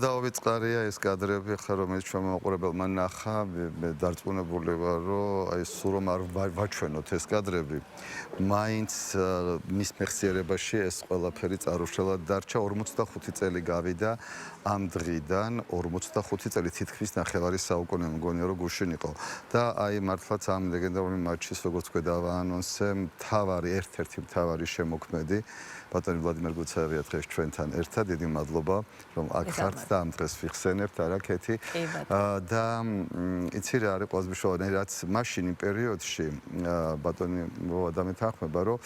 დავიწყარია ეს კადრები ხა რომელიც ჩვენ მოყურებელმა ნახა დარწმუნებული ვარ რომ აი სულ რომ არ ვაჩვენოთ ეს კადრები მაინც მის მეხსიერებაში ეს ყველაფერი წარუშლად დარჩა 45 წელი გავიდა ამ დღიდან 45 წელი თითქმის ნახევარი საუკუნე მგონია რომ გუშინ იყო და აი მართლაც ამ ლეგენდარული მატჩის როგორც თქვა დავაანონსე ერთ-ერთი მთავარი შემოქმედი ბატონი ვლადიმერ გუცაევია დღეს ჩვენთან ერთად დიდი მადლობა რომ აქ ხართ და ამ დღეს ვიხსენებთ არაქეთი და იცი რა არის ყველაზე მნიშვნელოვანი რაც მაშინ იმ პერიოდში ბატონი ადამიანთანხმება რომ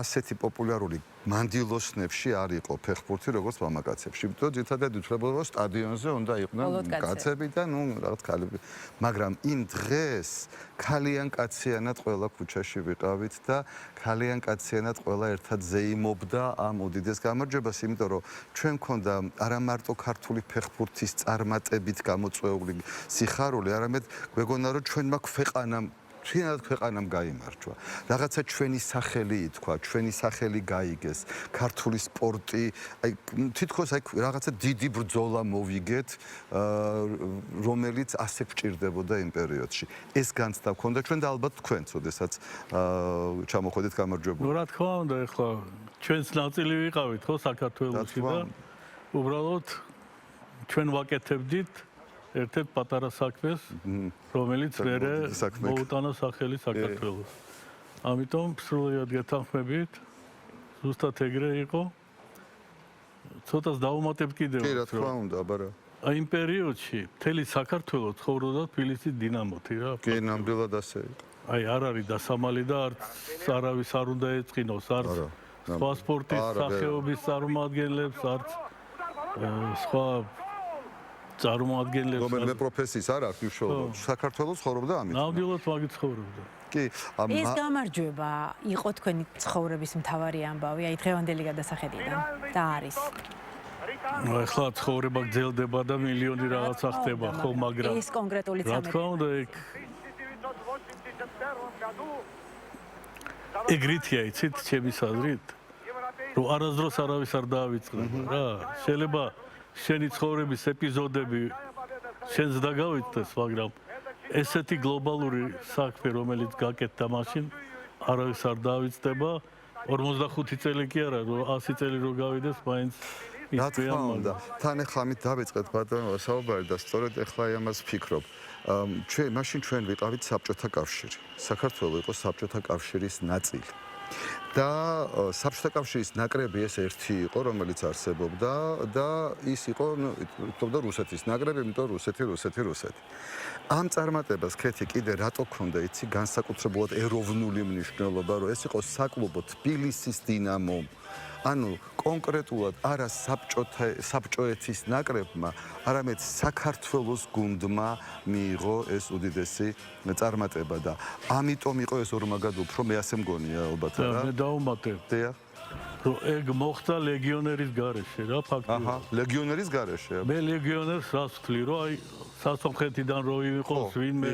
ასეთი პოპულარული მანდილოსნებში არ იყო ფეხბურთი როგორც მამაკაცებში იმიტომ ძირითადად უთხრებოდა რომ სტადიონზე უნდა იყვნენ კაცები და ნუ რაღაც ქალები მაგრამ იმ დღეს ქალიან კაციანად ყველა ქუჩაში ვიყავით და ქალიან კაციანად ყველა ერთად ზეიმობდა ამ უდიდეს გამარჯვებას იმიტომ რომ ჩვენ მქონდა არა მარტო ქართული ფეხბურთის წარმატებით გამოწვეული სიხარული არამედ გვეგონა რომ ჩვენმა ქვეყანამ გაიმარჯვა. რაღაცა ჩვენი სახელი ითქვა, ჩვენი სახელი გაიგეს, ქართული სპორტი, აი თითქოს აი რაღაცა დიდი ბრძოლა მოვიგეთ, რომელიც ასე გვჭირდებოდა იმ პერიოდში. ეს განცდა გქონდა ჩვენ და ალბათ თქვენც, ოდესაც ჩამოხვედით გამარჯვებული. ნუ რა თქმა უნდა, ეხლა ჩვენც ნაწილი ვიყავით ხო საქართველოში და უბრალოდ ჩვენ ვაკეთებდით ერთ-ერთ პატარა საქმეს, რომელიც მერე მოუტანა სახელი საქართველოს. ამიტომ სრულიად გეთანხმებით, ზუსტად ეგრე იყო. ცოტას დავუმატებთ კიდევ. კი, რა თქმა უნდა, აბარა. აი იმ პერიოდში მთელი საქართველო ცხოვრობდა თბილისის დინამოთი რა. კი, ნამდვილად ასე იყო. აი არ არის დასამალი და არც არავის არ უნდა ეწყინოს, არც სხვა სპორტის სახეობის წარმომადგენლებს, არც სხვა წარმოადგენლებს რომელიმე პროფესიის არ აქვს უშუალოდ საქართველოს ცხოვრობდა ამით ნამდვილად მაგით ცხოვრობდა კი ეს გამარჯვება იყო თქვენი ცხოვრების მთავარი ამბავი აი დღევანდელი გადასახედიდან და არის ახლა ცხოვრება გრძელდება და მილიონი რაღაცა ხდება ხო მაგრამ ეს კონკრეტული რა თქმა უნდა ეგრითია იცით ჩემი საზრით რომ არასდროს არავის არ დაავიწყდება რა შეიძლება შენი ცხოვრების ეპიზოდები შენს დაგავიწყდეს, მაგრამ ესეთი გლობალური საქმე, რომელიც გაკეთდა მაშინ, არავის არ დაავიწყდება. 45 წელი კი არა, 100 წელი რო გავიდეს, მაინც რა თქმა უნდა. თან ახლა ამით დავიწყეთ ბატონო საუბარი და სწორედ ახლა ამას ვფიქრობ. მაშინ ჩვენ ვიყავით საბჭოთა კავშირი. საქართველო იყო საბჭოთა კავშირის ნაწილი. და საბჭოთა კავშირის ნაკრები ეს ერთი იყო, რომელიც არსებობდა და ის იყო, თქონდა რუსეთის ნაკრები, იმიტომ რუსეთი. ამ წარმატებას ქეთი კიდე რატო ქონდა, იცი, განსაკუთრებულად ეროვნული მნიშვნელობა, რომ ეს იყო საკლუბო თბილისის დინამო. ანუ კონკრეტულად არა საბჭოეთის ნაკრებმა, არამედ საქართველოს გუნდმა მიიღო ეს უდიდესი წარმატება და ამიტომ იყო ეს ორმაგად უფრო მე ასე მგონია ალბათ რა. მე დავუმატებ. დიახ. რომ ეგ მოხდა ლეგიონერის გარეშე რა ფაქტია. აჰა, ლეგიონერის გარეშე. მე ლეგიონერს რას ვთვლი, რომ აი სასწრაფოთიდან რო იყოს ვინმე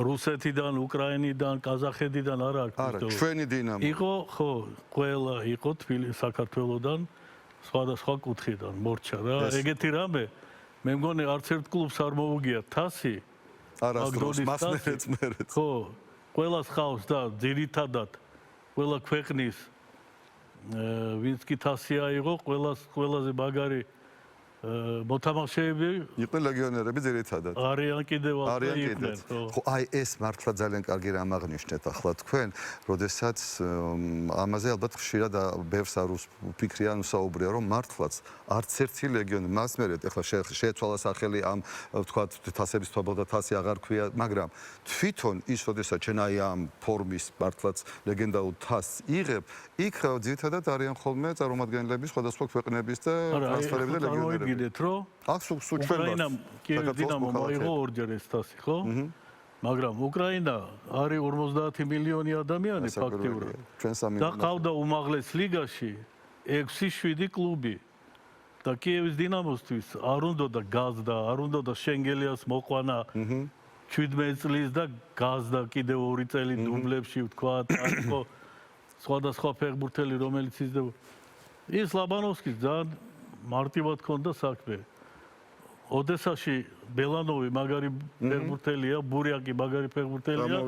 რუსეთიდან, უკრაინიდან, ყაზახეთიდან არა აქვს. არა, ჩვენი დინამო. იყო ხო, ყველა იყო თბილისის საქართველოსდან, სხვადასხვა კუთხიდან მორჩა რა. ეგეთი რამე მე მგონი არც ერთ კლუბს არ მოუგია თასი. არასდროს მასმერეც მერეც. ხო, ყველას ხავს და ძირითადად ყველა ქვეყნის ვინც კი თასი აიღო, ყველაზე მაგარი მოთამაშეები იყვნენ ლეგიონერები ძირითადად. არიან კიდევ იყვნენ. ხო, აი ეს მართლა ძალიან კარგი რამ აღნიშნეთ ახლა თქვენ, როდესაც ამაზე ალბათ ხშირად ბევრს არ ვფიქრიან უსაუბრია, რომ მართლაც არც ერთი ლეგიონი მას მერე ახლა შეეცვალა სახელი ამ ვთქვათ თასების თვალბალ და თასი აღარ ქვია, მაგრამ თვითონ ის როდესაც ჩვენ აი ამ ფორმის მართლაც ლეგენდარულ თასს იღებ, იქ ძირითადად არიან ხოლმე წარმომადგენლები სხვადასხვა ქვეყნების და ტრანსფერები და ლეგიონერები. გიდეთ რომ უკრაინამ კიევის დინამო მოიღო ორჯერ ეს თასი ხო? მაგრამ უკრაინა არის 50 მილიონი ადამიანი ფაქტიურად. და ყავდა უმაღლეს ლიგაში 6-7 კლუბი. და კიევის დინამოსთვის არ უნდოდა გაზდა, არ უნდოდა შენგელიას მოყვანა 17 წლის და გაზდა კიდევ 2 წელი დუბლებში ვთქვათ, იყო სხვადასხვა ფეხბურთელი რომელიც იზრდება. ის ლაბანოვსკის ძალიან მარტივად ქონდა საქმე. ოდესაში ბელანოვი მაგარი ფეხბურთელია, ბურიაკი მაგარი ფეხბურთელია.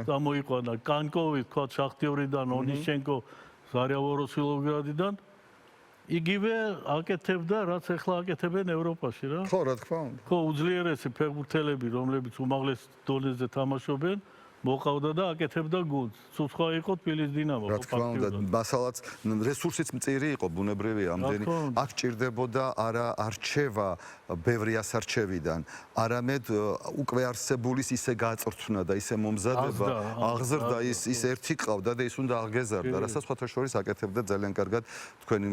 გამოიყვანა. კანკოვი თქვა შახტიორიდან, ონიშჩენკო ზარიავოროსილოვგრადიდან. იგივე აკეთებდა, რაც ახლა აკეთებენ ევროპაში რა. ხო, რა თქმა უნდა. ხო, უძლიერესი ფეხბურთელები, რომლებიც უმაღლეს დონეზე თამაშობენ, მოყავდა და აკეთებდა გუნდს. სულ სხვა იყო თბილისის დინამო. რა თქმა უნდა, მასალაც რესურსიც მწირი იყო, ბუნებრივია ამდენი. აქ ჭირდებოდა არა არჩევა ბევრი ასარჩევიდან, არამედ უკვე არსებულის ისე გაწვრთნა და ისე მომზადება, აღზრდა ის ერთი ყავდა და ის უნდა აღგეზარდა. რასაც სხვათა შორის აკეთებდა ძალიან კარგად თქვენი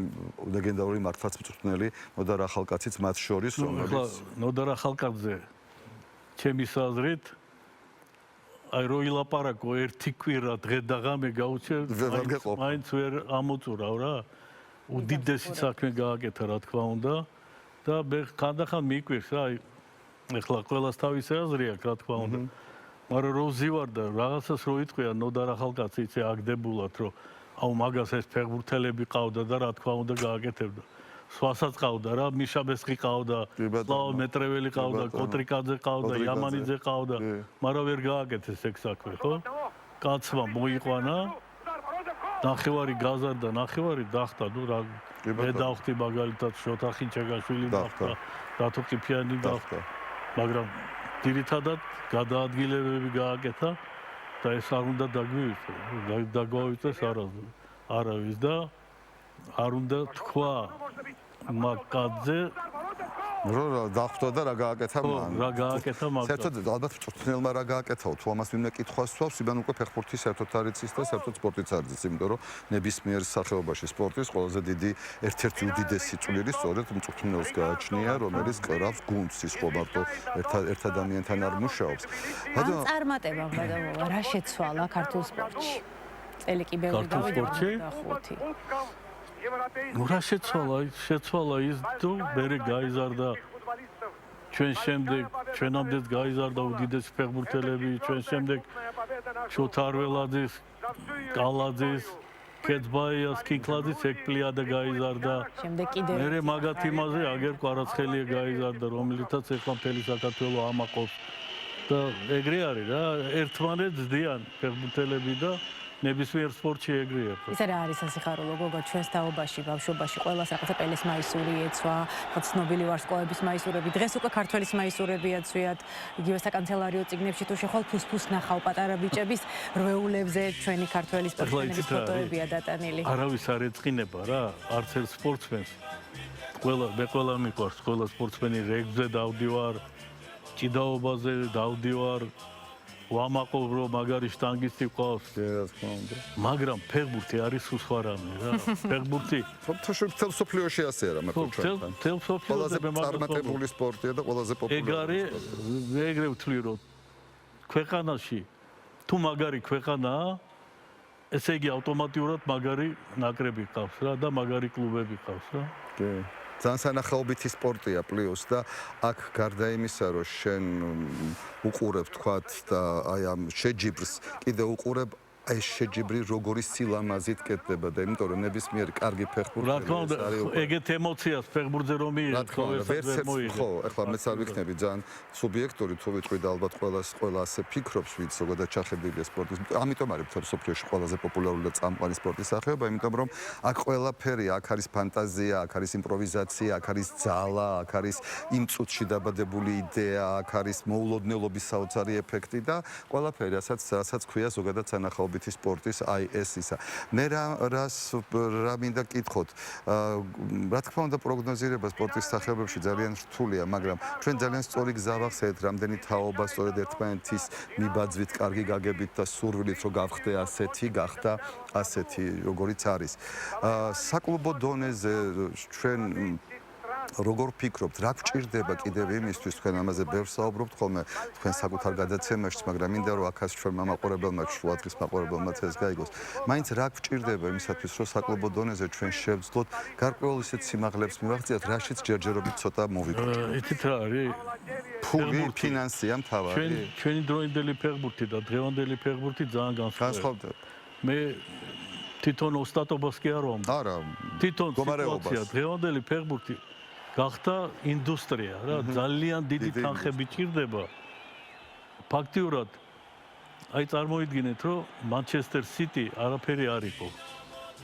ლეგენდარული მართლმსაჯულწვრთნელი ნოდარ ახალკაციც მათ შორის, რომელიც ნოდარ ახალკაცზე ჩემის აზრით აი რო ილაპარაკო ერთი კვირა დღე და ღამე გაუჩერ მაინც ვერ ამოწურავ რა უდიდესი საქმე გააკეთა რა თქმა უნდა და მე ხანდახან მიკვირს რა ეხლა ყველას თავისი აზრი აქვს რა თქმა უნდა მაგრამ რო ზივარ და რაღაცას რო იტყვია ნოდარ ახალკაცი იცი აგდებულად რომ აუ მაგას ეს ფეხბურთელები ყავდა და რა თქმა უნდა გააკეთებდა სხვასაც ყავდა რა მიშაბესხი ყავდა სლავ მეტრეველი ყავდა კოტრიკაძე ყავდა იამანიძე ყავდა მაგრამ ვერ გააკეთეს ეგ საქმე ხო კაცმა მოიყვანა ნახევარი გაზარდა ნახევარი დახტა ნუ რა მე დავხტი მაგალითად შოთა ხინჩაგაშვილი დახტა რატო ყიფიანი დახტა მაგრამ ძირითადად გადაადგილებები გააკეთა და ეს არ უნდა დაგვავიწყდეს არავის და არ უნდა თქვა მაკაძე რომ დახვდა და რა გააკეთა მან. რა გააკეთა მან. საერთოდ ალბათ წვრთნელმა რა გააკეთაო, თუ ამას ვინმე კითხვას სვავს, იბან უკვე ფეხბურთი საერთოდ არ იცის და საერთოდ სპორტიც არ იცის, იმიტომ რომ ნებისმიერ სახეობაში სპორტის ყველაზე დიდი ერთ-ერთი უდიდესი წვლილი სწორედ მწვრთნელს გააჩნია, რომელიც კრავს გუნდს, ის ხო მარტო ერთ ადამიანთან არ მუშაობს. ამ წარმატებამ გადამოვა რა შეცვალა ქართულ სპორტში? წელი კი ბევრი გავიდა 5. ნუ რა შეცვალა ის თუ მე გაიზარდა ჩვენ შემდეგ ჩვენამდეც გაიზარდა უდიდესი ფეხბურთელები ჩვენ შემდეგ შოთა არველაძის კალაძის კეცბაიას კიკლაძის ეკპლია და გაიზარდა შემდეგ კიდევ მე მაგათ იმაზე აგერ კვარაცხელია გაიზარდა რომელიცაც ახლა მთელი საქართველო ამაყობს და ეგრე არის რა ერთმანეთს ძდიან ფეხბურთელები და ნებისმიერ სპორტში ეგრეა. ის რა არის სასიხარულო გოგო ჩვენს თაობაში, ბავშვობაში ყველას რაღაცა პელეს მაისური ეცვა, რაღაც ცნობილი ვარსკვლავების მაისურები. დღეს უკვე ქართველის მაისურები აცვიათ. იგივე საკანცელარიო წიგნებში თუ შეხვალ ფუსფუს ნახავ პატარა ბიჭების რვეულებზე ჩვენი ქართველის სპორტსმენების ფოტოებია დატანილი. არავის არ ეწყინება რა, არც ერთ სპორტსმენს. ყველა მიყვარს, ყველა სპორტსმენი რეგბზე დავდივარ, ჭიდაობაზე დავდივარ. ვამაყობ რომ მაგარი შტანგისტი ყავს. რა თქმა უნდა. მაგრამ ფეხბურთი არის სხვა რამე რა. ფეხბურთი თელ სოფლიოში ასეა რა მაგრამ ჩვენთან. თელ სოფლიოში მე წარმატებული სპორტია და ყველაზე პოპულარული. ეგ არის ეგრე ვთვლი რომ ქვეყანაში თუ მაგარი ქვეყანაა ესე იგი ავტომატურად მაგარი ნაკრები ყავს რა და მაგარი კლუბები ყავს რა. კი. ძალიან სანახაობითი სპორტია პლუს და აქ გარდა იმისა რომ შენ უყურებ თქვათ და აი ამ შეჯიბრს კიდე უყურებ ეს შეჯიბრი როგორი სილამაზით კეთდება და იმიტომ რომ ნებისმიერი კარგი ფეხბურთელი რა თქმა უნდა ეგეთ ემოციას ფეხბურთზე რომ მიიღო ხო ახლა მეც არ ვიქნები ძალიან სუბიექტური თუ ვიტყვი და ალბათ ყველა ასე ფიქრობს ვინც ზოგადად ჩახედილია სპორტის ამიტომ არის თელ სოფლიოში ყველაზე პოპულარული და წამყვანი სპორტის სახეობა იმიტომ რომ აქ ყველაფერი აქ არის ფანტაზია აქ არის იმპროვიზაცია აქ არის ძალა აქ არის იმ წუთში დაბადებული იდეა აქ არის მოულოდნელობის საოცარი ეფექტი და ყველაფერი რასაც ქვია ზოგადად სანახაობითი სპორტის აი ეს ისა. მე რა მინდა კითხოთ. რა თქმა უნდა პროგნოზირება სპორტის სახეობებში ძალიან რთულია, მაგრამ ჩვენ ძალიან სწორი გზა ვახსენეთ, რამდენი თაობა სწორედ ერთმანეთის მიბაძვით, კარგი გაგებით და სურვილით რომ გავხდე ასეთი, გახდა ასეთი, როგორიც არის. საკლუბო დონეზე ჩვენ როგორ ფიქრობთ, რა გვჭირდება კიდევ იმისთვის, თქვენ ამაზე ბევრს საუბრობთ ხოლმე, თქვენ საკუთარ გადაცემაში, მაგრამ მინდა რომ აქაც ჩვენ მამაყურებელმა, შუადღის მაყურებელმაც ეს გაიგოს. მაინც რა გვჭირდება იმისათვის, რომ საკლუბო დონეზე ჩვენ შევძლოთ გარკვეულ ისეთ სიმაღლებს მივაღწიოთ, რაშიც ჯერჯერობით ცოტა მოვიგვიჭროთ. იცით რა არის? ფული, ფინანსია მთავარი. ჩვენი დროინდელი ფეხბურთი და დღევანდელი ფეხბურთი ძალიან განსხვავდება. მე თვითონ ოსტატობას კი არ ვამბობ. არა. თვითონ სიტუაცია დღევანდელი ფეხბურთი გახდა ინდუსტრია რა, ძალიან დიდი თანხები ჭირდება. ფაქტიურად აი წარმოიდგინეთ, რომ Manchester City არაფერი არ იყო.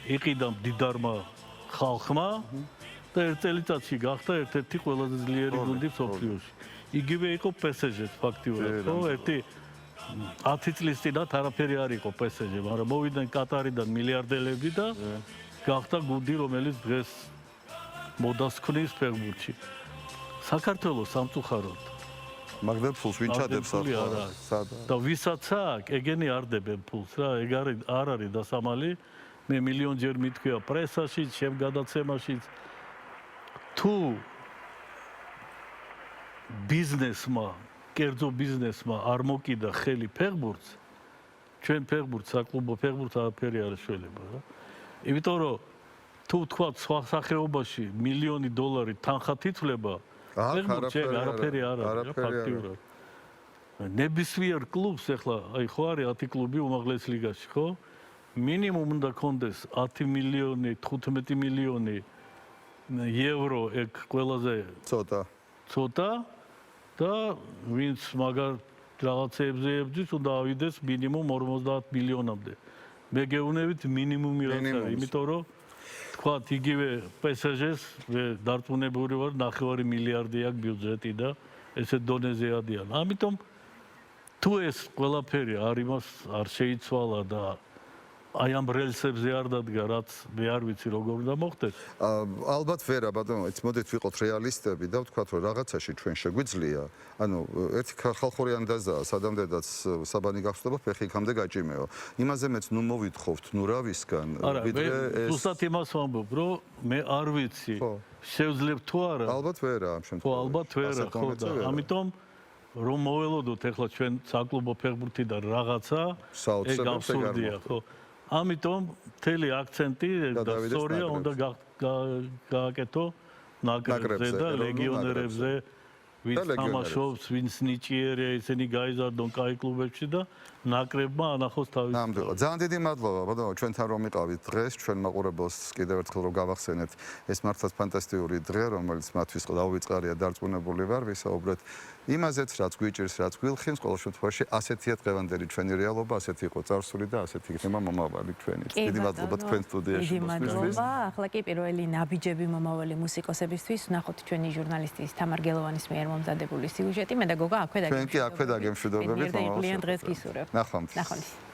იყიდა მდიდარმა ხალხმა და ერთ წელიწადში გახდა ერთ-ერთი ყველაზე ძლიერი გუნდი მსოფლიოში. იგივე იყო PSG-ს ფაქტიურად, ხო? ერთი 10 წლის წინათ არაფერი არ იყო PSG, მაგრამ მოვიდნენ კატარიდან მილიარდელები და გახდა გუნდი, რომელიც დღეს მოდას ქმნის ფეხბურთში. საქართველოს სამწუხაროდ მაგდებ ფულს ვინ ჩადებს ახლა? და ვისაც აქვს, ეგენი არ დებენ ფულს რა, ეგ არ არის დასამალი. მე მილიონჯერ მithქვია პრესაში, ჩემ გადაცემაში. თუ ბიზნესმა, კერძო ბიზნესმა არ მოკიდა ხელი ფეხბურთს, ჩვენ ფეხბურთს, საკლუბო ფეხბურთს არაფერი არ შეიძლება რა. იმიტომ რომ თუ თქვა სხვა სახეობაში მილიონი დოლარი თანხა თითლება, ფეხბურთში არაფერი არ არის ფაქტიურად. ნებისმიერ კლუბს ახლა, აი ხო არის 10 კლუბი უმაღლეს ლიგაში, ხო? მინიმუმ უნდა კონდეს 10 მილიონი, 15 მილიონი ევრო ეგ ყველაზე ცოტა და ვინც მაგარ რაღაცეებზე ებრძვის უნდა ავიდეს მინიმუმ 50 მილიონამდე. მე გეუბნებით მინიმუმი რაც არის, იმიტომ რომ თქვათ იგივე PSG-ს დარწმუნებული ვარ 9 მილიარდი აქვს ბიუჯეტი და ესე დონეზე ადიან. ამიტომ თუ ეს ყველაფერი არ იმას არ შეიცვალა და აი ამ რელსებზე არ დადგა, რაც მე არ ვიცი როგორ უნდა მოხდეს. ალბათ ვერა, ბატონო, მოდით ვიყოთ რეალისტები და ვთქვათ, რომ რაღაცაში ჩვენ შეგვიძლია. ანუ ერთი ხალხური ანდაზაა, სადამდედაც საბანი გახსოვდება, ფეხი იქამდე გაჭიმეო. იმაზე მეც ნუ მოვითხოვთ, ნუ რავისგან, ვიდრე ეს ზუსტად იმას ვამბობ, რომ მე არ ვიცი, შევძლებ თუ არა. ალბათ ვერა ამ შემთხვევაში. ხო, ალბათ ვერა, ხო და ამიტომ რომ მოველოდოთ ახლა ჩვენ საკლუბო ფეხბურთიდან რაღაცა, ეგ აბსურდია, ხო. ამიტომ მთელი აქცენტი და სწორია უნდა გააკეთო ნაკრებზე და ლეგიონერებზე, ვინც თამაშობს, ვინც ნიჭიერია, ისინი გაიზარდონ კაი კლუბებში და ნაკრებმა ანახოს თავის. ნამდვილად. ძალიან დიდი მადლობა, ბატონო, ჩვენთან რომ იყავით დღეს, ჩვენ მაყურებელს კიდევ ერთხელ რომ გავახსენეთ, ეს მართლაც ფანტასტიკური დღე, რომელიც მათთვის დაუვიწყარია, დარწმუნებული ვარ, ვისაუბრეთ იმაზეც, რაც გვიჭირს, რაც გვილხინს, ყოველ შემთხვევაში ასეთია დღევანდელი ჩვენი რეალობა, ასეთი იყო წარსული და ასეთი იქნება მომავალი ჩვენი. დიდი მადლობა თქვენ სტუდიაში დიდი მადლობა. ახლა კი პირველი ნაბიჯები მომავალი მუსიკოსებისთვის ვნახოთ ჩვენი ჟურნალისტის თამარ გელოვანის მიერ მომზადებული სიუჟეტი. მე და გოგა აქვე დაგემშვიდობებით. ჩვენ კი აქვე დაგემშვიდობებით. მე დღეს გისურვებ. ნახვამდის. ნახვამდის.